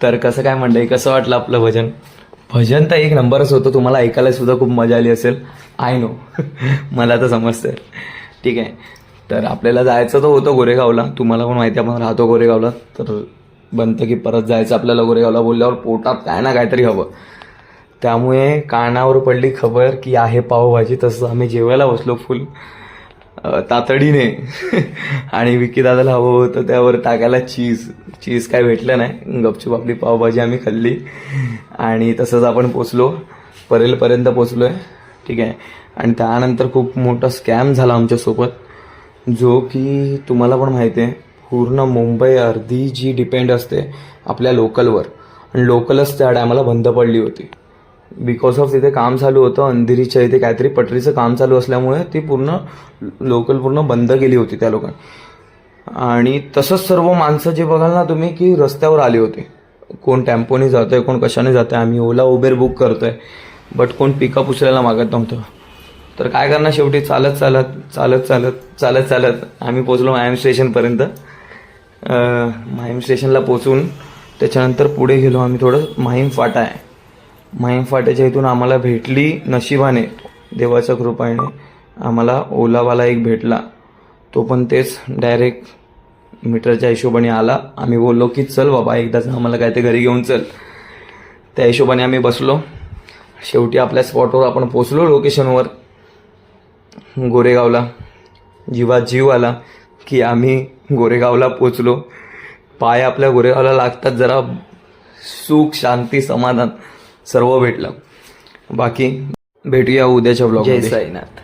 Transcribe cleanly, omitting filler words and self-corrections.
तर कसं काय मंडळी, कसं वाटलं आपलं भजन? भजन तर एक नंबरच होतं, तुम्हाला ऐकायला सुद्धा खूप मजा आली असेल, आय नो. मला तर समजतंय. ठीक आहे, तर आपल्याला जायचं तर होतं गोरेगावला, तुम्हाला पण माहिती आहे आपण राहतो गोरेगावला, तर बनतं की परत जायचं आपल्याला गोरेगावला. बोलल्यावर पोटात काय ना काहीतरी हवं, त्यामुळे कानावर पडली खबर की आहे पावभाजी. तसं आम्ही जेवायला बसलो फुल तातडीने. आणि विकी दादाला हवं होतं त्यावर टाकायला चीज काय भेटलं नाही, गपचूप आपली पावभाजी आम्ही खाल्ली आणि तसंच आपण पोचलो, परेलपर्यंत पोचलो आहे. ठीक आहे, आणि त्यानंतर खूप मोठा स्कॅम झाला आमच्यासोबत, जो की तुम्हाला पण माहिती आहे. पूर्ण मुंबई अर्धी जी डिपेंड असते आपल्या लोकलवर, आणि लोकलच त्या टायमाला बंद पडली होती. बिकॉज ऑफ तिथे काम चालू होतं, अंधेरीच्या इथे काहीतरी पटरीचं काम चालू असल्यामुळे ती पूर्ण लोकल पूर्ण बंद केली होती त्या लोकांनी. आणि तसंच सर्व माणसं जे बघाल ना तुम्ही की रस्त्यावर आले होते, कोण टेम्पोने जात आहे, कोण कशाने जात आहे. आम्ही ओला उबेर बुक करतोय, बट कोण पिकअप उचलायला मागत नव्हतं. तर काय करणार, शेवटी चालत चालत चालत चालत चालत चालत आम्ही पोचलो माहीम स्टेशनपर्यंत. माहीम स्टेशनला पोचून त्याच्यानंतर पुढे गेलो आम्ही. थोडं माहीम फाटा आहे, माहीम फाट्याच्या इथून आम्हाला भेटली नशिबाने, देवाच्या कृपाने आम्हाला ओलावाला एक भेटला. तो पण तेच डायरेक्ट मीटरच्या हिशोबाने आला. आम्ही बोललो की चल बाबा एकदाच आम्हाला काय ते घरी घेऊन चल. त्या हिशोबाने आम्ही बसलो. शेवटी आपल्या स्पॉटवर आपण पोचलो, लोकेशनवर गोरेगावला. जीवात जीव आला की आम्ही गोरेगावला पोचलो. पाय आपल्या गोरेगावला लागतात, जरा सुख शांती समाधान सर्व भेटलं. बाकी भेटूया उद्याच्या ब्लॉगमध्ये. जय साईनाथ.